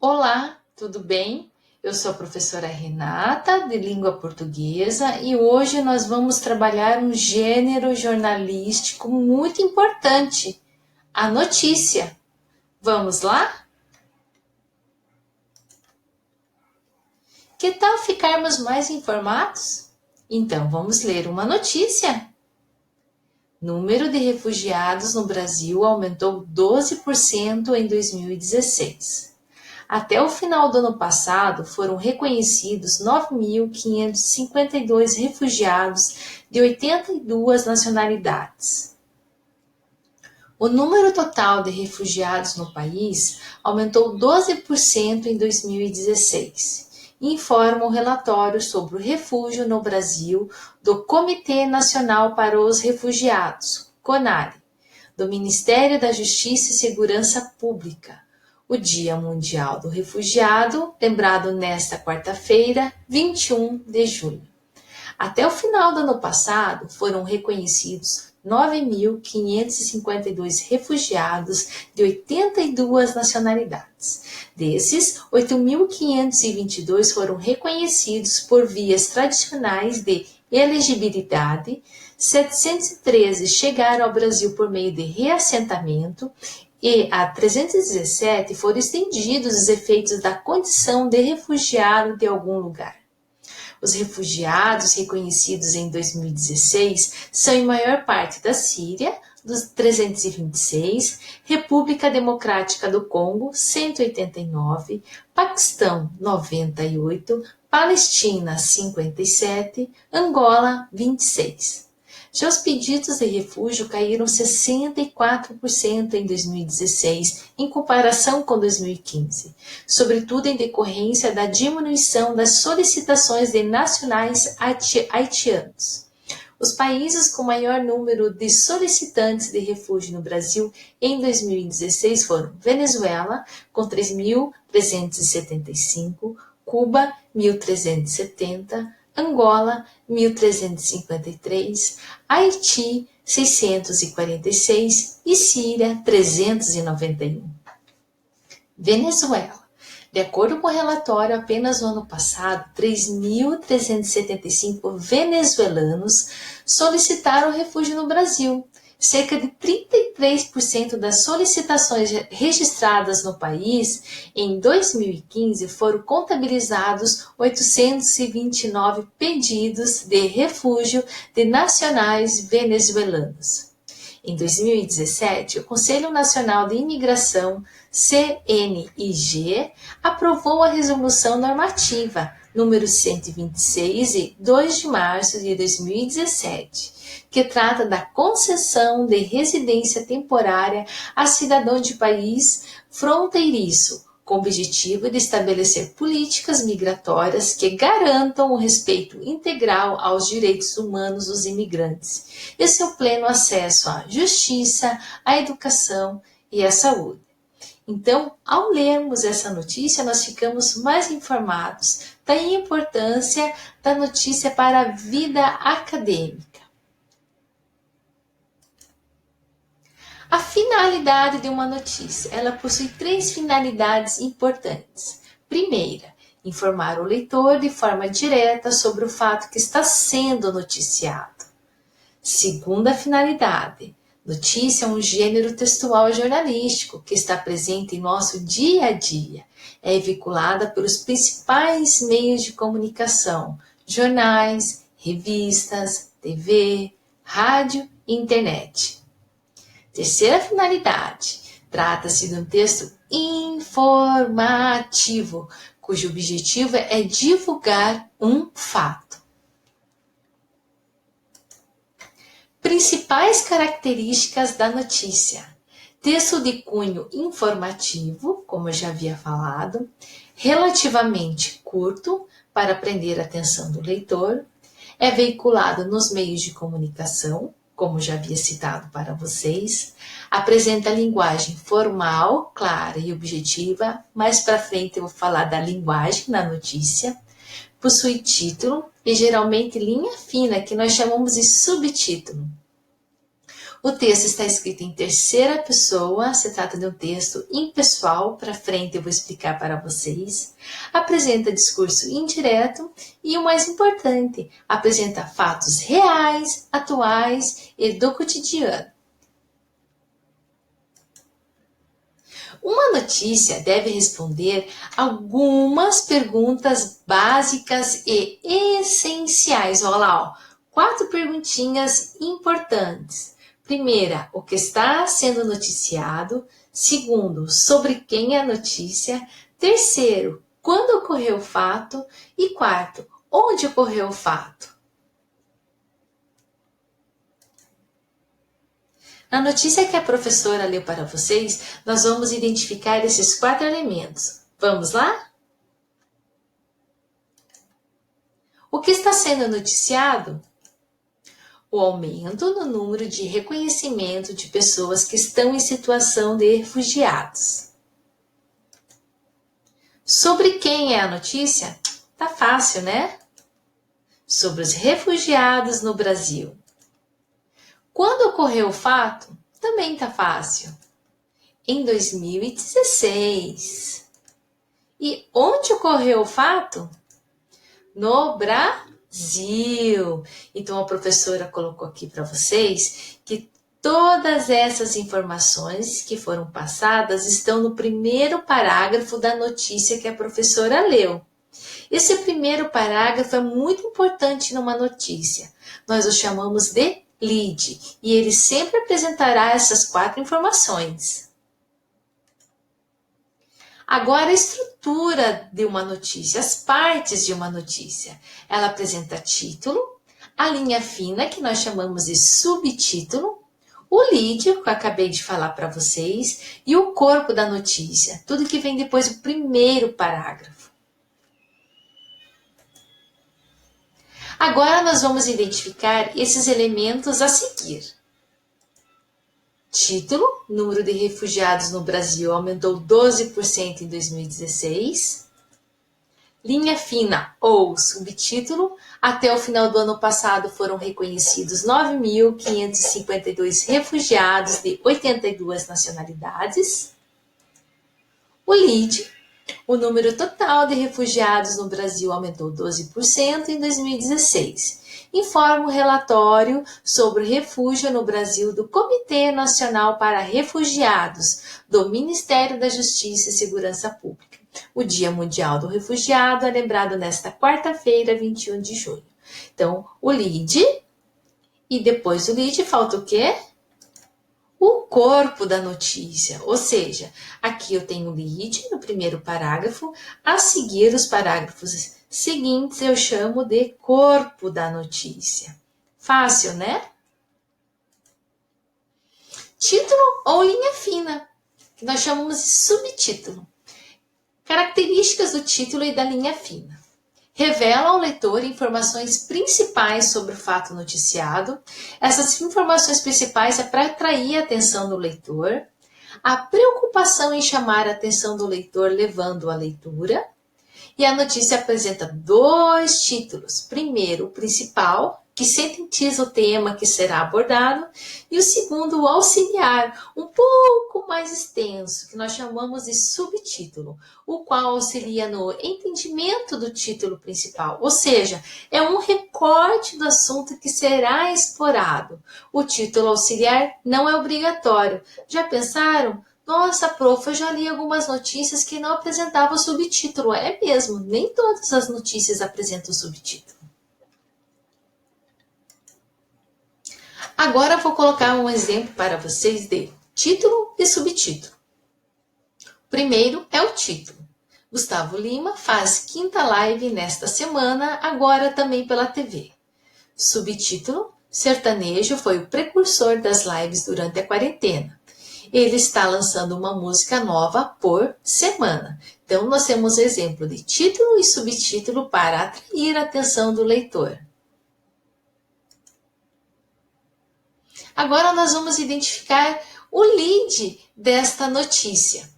Olá, tudo bem? Eu sou a professora Renata, de língua portuguesa, e hoje nós vamos trabalhar um gênero jornalístico muito importante, a notícia. Vamos lá? Que tal ficarmos mais informados? Então, vamos ler uma notícia. Número de refugiados no Brasil aumentou 12% em 2016. Até o final do ano passado, foram reconhecidos 9.552 refugiados de 82 nacionalidades. O número total de refugiados no país aumentou 12% em 2016, informa o relatório sobre o refúgio no Brasil do Comitê Nacional para os Refugiados, CONARE, do Ministério da Justiça e Segurança Pública. O Dia Mundial do Refugiado, lembrado nesta quarta-feira, 21 de junho. Até o final do ano passado, foram reconhecidos 9.552 refugiados de 82 nacionalidades. Desses, 8.522 foram reconhecidos por vias tradicionais de elegibilidade, 713 chegaram ao Brasil por meio de reassentamento e a 317 foram estendidos os efeitos da condição de refugiado de algum lugar. Os refugiados reconhecidos em 2016 são em maior parte da Síria, dos 326, República Democrática do Congo, 189, Paquistão, 98, Palestina, 57, Angola, 26. Já os pedidos de refúgio caíram 64% em 2016, em comparação com 2015, sobretudo em decorrência da diminuição das solicitações de nacionais haitianos. Os países com maior número de solicitantes de refúgio no Brasil em 2016 foram Venezuela, com 3.375, Cuba, 1.370, Angola, 1.353, Haiti, 646 e Síria, 391. Venezuela. De acordo com o relatório, apenas no ano passado, 3.375 venezuelanos solicitaram refúgio no Brasil. Cerca de 33% das solicitações registradas no país em 2015 foram contabilizados 829 pedidos de refúgio de nacionais venezuelanos. Em 2017, o Conselho Nacional de Imigração, CNIG, aprovou a Resolução Normativa número 126, de 2 de março de 2017, que trata da concessão de residência temporária a cidadão de país fronteiriço, com o objetivo de estabelecer políticas migratórias que garantam o respeito integral aos direitos humanos dos imigrantes e seu pleno acesso à justiça, à educação e à saúde. Então, ao lermos essa notícia, nós ficamos mais informados da importância da notícia para a vida acadêmica. A finalidade de uma notícia, ela possui 3 finalidades importantes. Primeira, informar o leitor de forma direta sobre o fato que está sendo noticiado. Segunda finalidade, notícia é um gênero textual jornalístico que está presente em nosso dia a dia. É veiculada pelos principais meios de comunicação, jornais, revistas, TV, rádio e internet. Terceira finalidade, trata-se de um texto informativo, cujo objetivo é divulgar um fato. Principais características da notícia. Texto de cunho informativo, como eu já havia falado, relativamente curto para prender a atenção do leitor, é veiculado nos meios de comunicação, como já havia citado para vocês, apresenta linguagem formal, clara e objetiva. Mais para frente eu vou falar da linguagem na notícia. Possui título e geralmente linha fina, que nós chamamos de subtítulo. O texto está escrito em terceira pessoa, se trata de um texto impessoal, para frente eu vou explicar para vocês. Apresenta discurso indireto e, o mais importante, apresenta fatos reais, atuais e do cotidiano. Uma notícia deve responder algumas perguntas básicas e essenciais. Olha lá, ó, 4 perguntinhas importantes. Primeira, o que está sendo noticiado. Segundo, sobre quem é a notícia. Terceiro, quando ocorreu o fato. E quarto, onde ocorreu o fato. Na notícia que a professora leu para vocês, nós vamos identificar esses 4 elementos. Vamos lá? O que está sendo noticiado? O aumento no número de reconhecimento de pessoas que estão em situação de refugiados. Sobre quem é a notícia? Tá fácil, né? Sobre os refugiados no Brasil. Quando ocorreu o fato? Também tá fácil. Em 2016. E onde ocorreu o fato? No Brasil. Então a professora colocou aqui para vocês que todas essas informações que foram passadas estão no primeiro parágrafo da notícia que a professora leu. Esse primeiro parágrafo é muito importante numa notícia. Nós o chamamos de lead, e ele sempre apresentará essas 4 informações. Agora, a estrutura de uma notícia, as partes de uma notícia. Ela apresenta título, a linha fina, que nós chamamos de subtítulo, o lead, que eu acabei de falar para vocês, e o corpo da notícia, tudo que vem depois do primeiro parágrafo. Agora nós vamos identificar esses elementos a seguir. Título: número de refugiados no Brasil aumentou 12% em 2016. Linha fina ou subtítulo: até o final do ano passado foram reconhecidos 9.552 refugiados de 82 nacionalidades. O lead: o número total de refugiados no Brasil aumentou 12% em 2016. Informa o relatório sobre o refúgio no Brasil do Comitê Nacional para Refugiados, do Ministério da Justiça e Segurança Pública. O Dia Mundial do Refugiado é lembrado nesta quarta-feira, 21 de junho. Então, o lead, e depois do lead falta o quê? O corpo da notícia, ou seja, aqui eu tenho o lead no primeiro parágrafo, a seguir os parágrafos seguintes eu chamo de corpo da notícia. Fácil, né? Título ou linha fina, que nós chamamos de subtítulo. Características do título e da linha fina. Revela ao leitor informações principais sobre o fato noticiado. Essas informações principais é para atrair a atenção do leitor. A preocupação em chamar a atenção do leitor levando à leitura. E a notícia apresenta 2 títulos. Primeiro, o principal, que sintetiza o tema que será abordado, e o segundo, o auxiliar, um pouco mais extenso, que nós chamamos de subtítulo, o qual auxilia no entendimento do título principal, ou seja, é um recorte do assunto que será explorado. O título auxiliar não é obrigatório. Já pensaram? Nossa, prof, eu já li algumas notícias que não apresentavam subtítulo. É mesmo, nem todas as notícias apresentam subtítulo. Agora vou colocar um exemplo para vocês de título e subtítulo. Primeiro é o título. Gustavo Lima faz 5ª live nesta semana, agora também pela TV. Subtítulo: sertanejo foi o precursor das lives durante a quarentena. Ele está lançando uma música nova por semana. Então, nós temos exemplo de título e subtítulo para atrair a atenção do leitor. Agora, nós vamos identificar o lead desta notícia.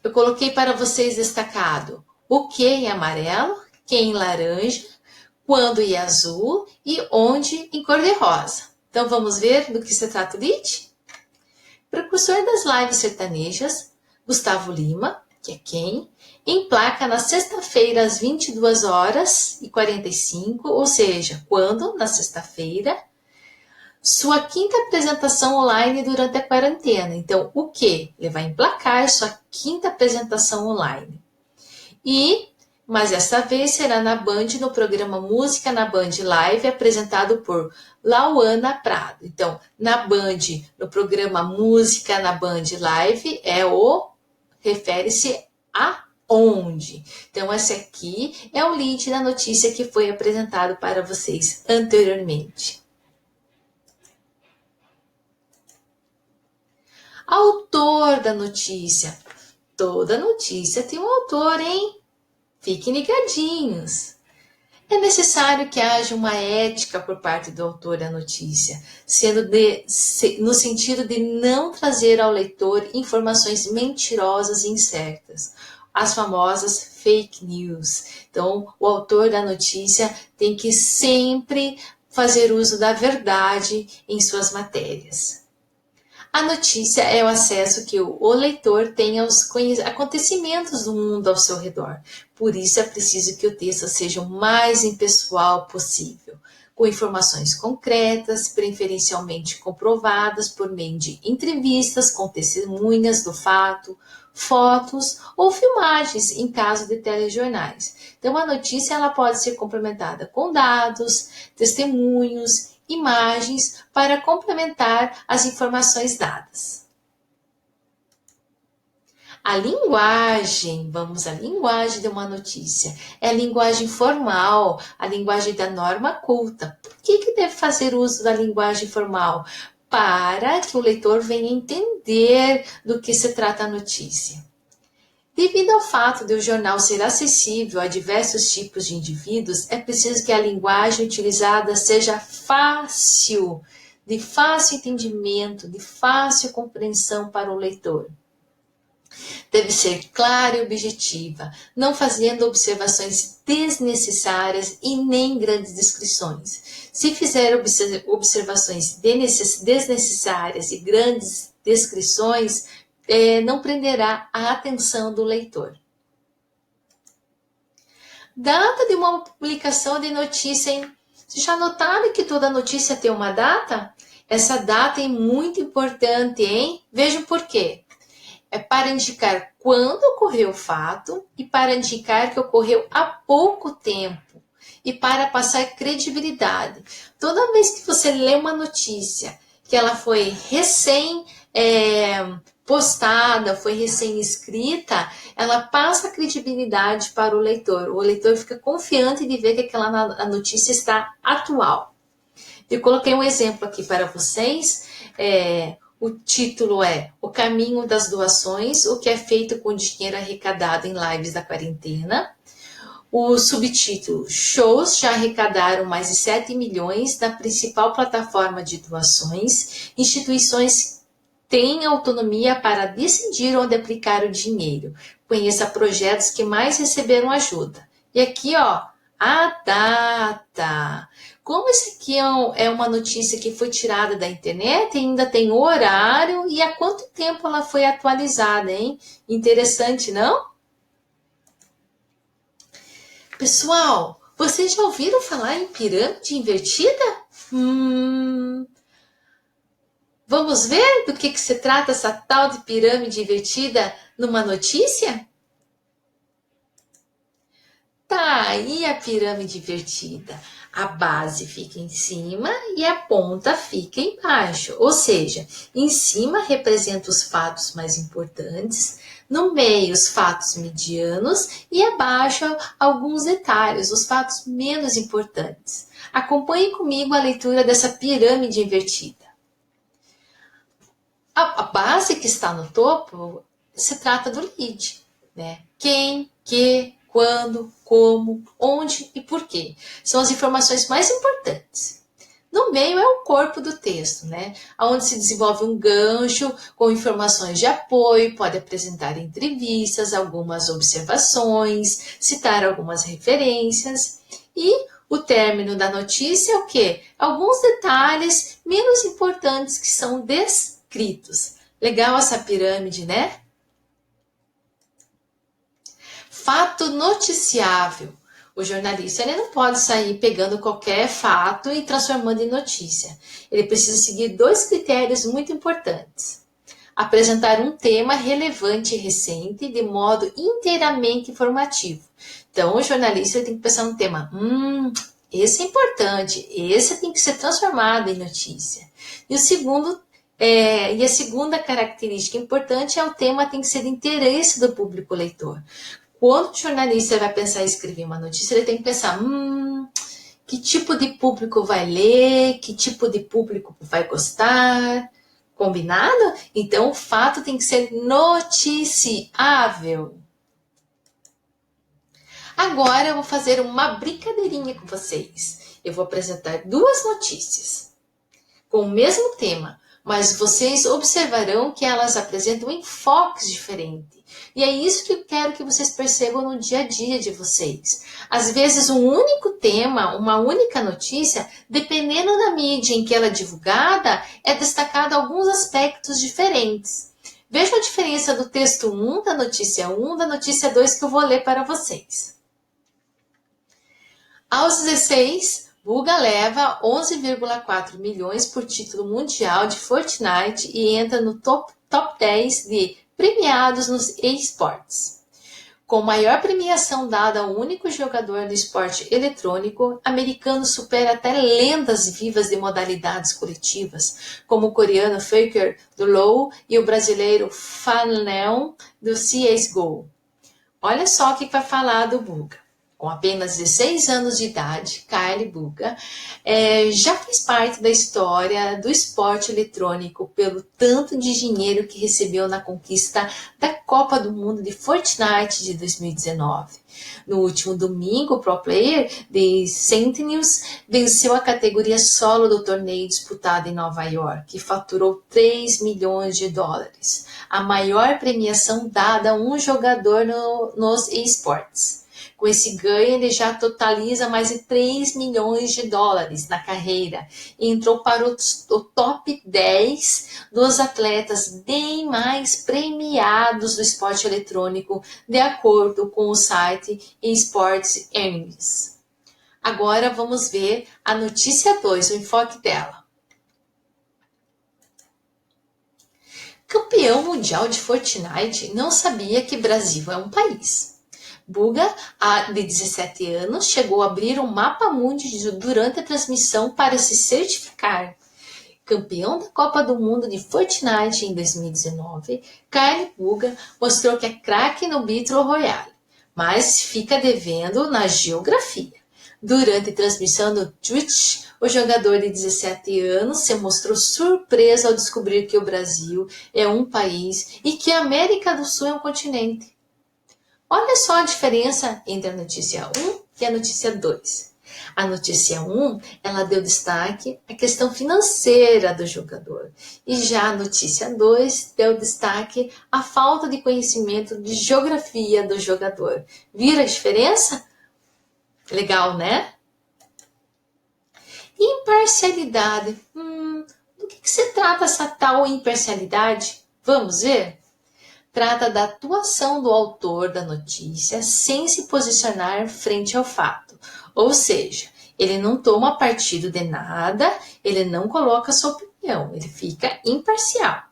Eu coloquei para vocês destacado o que em amarelo, quem em laranja, quando em azul e onde em cor-de-rosa. Então, vamos ver do que se trata o lead? Precursor das lives sertanejas, Gustavo Lima, que é quem, emplaca na sexta-feira às 22h45, ou seja, quando? Na sexta-feira, sua quinta apresentação online durante a quarentena. Então, o que? Ele vai emplacar sua quinta apresentação online. Mas dessa vez será na Band, no programa Música na Band Live, apresentado por Lauana Prado. Então, na Band, no programa Música na Band Live, refere-se a onde. Então, esse aqui é o link da notícia que foi apresentado para vocês anteriormente. Autor da notícia. Toda notícia tem um autor, hein? Fiquem ligadinhos. É necessário que haja uma ética por parte do autor da notícia, no sentido de não trazer ao leitor informações mentirosas e incertas, as famosas fake news. Então, o autor da notícia tem que sempre fazer uso da verdade em suas matérias. A notícia é o acesso que o leitor tem aos acontecimentos do mundo ao seu redor. Por isso é preciso que o texto seja o mais impessoal possível, com informações concretas, preferencialmente comprovadas por meio de entrevistas com testemunhas do fato, fotos ou filmagens em caso de telejornais. Então a notícia ela pode ser complementada com dados, testemunhos, imagens para complementar as informações dadas. A linguagem, vamos à linguagem de uma notícia, é a linguagem formal, a linguagem da norma culta. Por que deve fazer uso da linguagem formal? Para que o leitor venha entender do que se trata a notícia. Devido ao fato de o jornal ser acessível a diversos tipos de indivíduos, é preciso que a linguagem utilizada seja fácil, de fácil entendimento, de fácil compreensão para o leitor. Deve ser clara e objetiva, não fazendo observações desnecessárias e nem grandes descrições. Se fizer observações desnecessárias e grandes descrições, não prenderá a atenção do leitor. Data de uma publicação de notícia, hein? Vocês já notaram que toda notícia tem uma data? Essa data é muito importante, hein? Vejam por quê. É para indicar quando ocorreu o fato e para indicar que ocorreu há pouco tempo e para passar credibilidade. Toda vez que você lê uma notícia que ela foi postada, foi recém-escrita, ela passa credibilidade para o leitor. O leitor fica confiante de ver que aquela notícia está atual. Eu coloquei um exemplo aqui para vocês. O título é O Caminho das Doações, o que é feito com o dinheiro arrecadado em lives da quarentena. O subtítulo, shows já arrecadaram mais de 7 milhões na principal plataforma de doações. Instituições têm autonomia para decidir onde aplicar o dinheiro. Conheça projetos que mais receberam ajuda. E aqui, a data. Como esse aqui é uma notícia que foi tirada da internet, ainda tem o horário e há quanto tempo ela foi atualizada, hein? Interessante, não? Pessoal, vocês já ouviram falar em pirâmide invertida? Vamos ver do que se trata essa tal de pirâmide invertida numa notícia? Tá aí a pirâmide invertida. A base fica em cima e a ponta fica embaixo. Ou seja, em cima representa os fatos mais importantes, no meio os fatos medianos e abaixo alguns detalhes, os fatos menos importantes. Acompanhe comigo a leitura dessa pirâmide invertida. A base que está no topo se trata do lead, né? Quem, que, quando, como, onde e por quê. São as informações mais importantes. No meio é o corpo do texto, né? Onde se desenvolve um gancho com informações de apoio, pode apresentar entrevistas, algumas observações, citar algumas referências. E o término da notícia é o quê? Alguns detalhes menos importantes que são descritos. Legal essa pirâmide, né? Fato noticiável. O jornalista ele não pode sair pegando qualquer fato e transformando em notícia. Ele precisa seguir dois critérios muito importantes. Apresentar um tema relevante e recente de modo inteiramente informativo. Então, o jornalista tem que pensar no tema. Esse é importante, esse tem que ser transformado em notícia. E o segundo e a segunda característica importante é o tema tem que ser de interesse do público leitor. Quando o jornalista vai pensar em escrever uma notícia, ele tem que pensar, que tipo de público vai ler, que tipo de público vai gostar, combinado? Então, o fato tem que ser noticiável. Agora eu vou fazer uma brincadeirinha com vocês. Eu vou apresentar duas notícias com o mesmo tema, mas vocês observarão que elas apresentam enfoques diferentes. E é isso que eu quero que vocês percebam no dia a dia de vocês. Às vezes, um único tema, uma única notícia, dependendo da mídia em que ela é divulgada, é destacado alguns aspectos diferentes. Vejam a diferença do texto 1, da notícia 2 que eu vou ler para vocês. Aos 16, Buga leva 11,4 milhões por título mundial de Fortnite e entra no top 10 de premiados nos esportes. Com maior premiação dada a um único jogador do esporte eletrônico, americano supera até lendas vivas de modalidades coletivas, como o coreano Faker do LoL e o brasileiro Fanleon do CSGO. Olha só o que vai falar do Buga. Com apenas 16 anos de idade, Kyle Buga já fez parte da história do esporte eletrônico pelo tanto de dinheiro que recebeu na conquista da Copa do Mundo de Fortnite de 2019. No último domingo, o pro player de Sentinels venceu a categoria solo do torneio disputado em Nova York, que faturou 3 milhões de dólares, a maior premiação dada a um jogador nos esportes. Com esse ganho, ele já totaliza mais de 3 milhões de dólares na carreira e entrou para o top 10 dos atletas bem mais premiados do esporte eletrônico, de acordo com o site Esports Earnings. Agora vamos ver a notícia 2, o enfoque dela. Campeão mundial de Fortnite não sabia que Brasil é um país. Buga, de 17 anos, chegou a abrir um mapa mundi durante a transmissão para se certificar. Campeão da Copa do Mundo de Fortnite em 2019, Kyle Buga mostrou que é craque no Battle Royale, mas fica devendo na geografia. Durante a transmissão do Twitch, o jogador de 17 anos se mostrou surpreso ao descobrir que o Brasil é um país e que a América do Sul é um continente. Olha só a diferença entre a notícia 1 e a notícia 2. A notícia 1, ela deu destaque à questão financeira do jogador. E já a notícia 2 deu destaque à falta de conhecimento de geografia do jogador. Viram a diferença? Legal, né? Imparcialidade. Do que se trata essa tal imparcialidade? Vamos ver? Trata da atuação do autor da notícia sem se posicionar frente ao fato. Ou seja, ele não toma partido de nada, ele não coloca sua opinião, ele fica imparcial.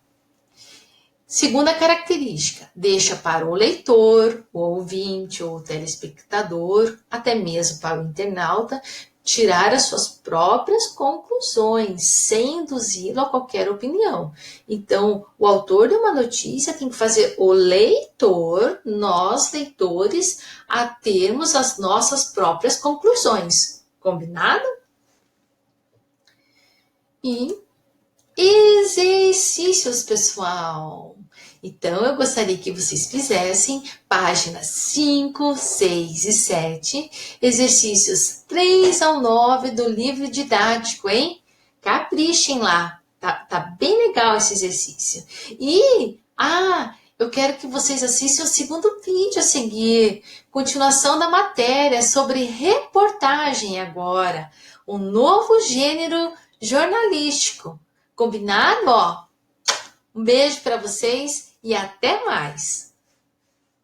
Segunda característica, deixa para o leitor, o ouvinte ou o telespectador, até mesmo para o internauta, tirar as suas próprias conclusões, sem induzi-lo a qualquer opinião. Então, o autor de uma notícia tem que fazer o leitor, nós leitores, a termos as nossas próprias conclusões. Combinado? E exercícios, pessoal. Então, eu gostaria que vocês fizessem páginas 5, 6 e 7, exercícios 3 ao 9 do livro didático, hein? Caprichem lá, tá bem legal esse exercício. E, eu quero que vocês assistam o segundo vídeo a seguir, continuação da matéria sobre reportagem agora, um novo gênero jornalístico. Combinado, ó? Um beijo para vocês e até mais!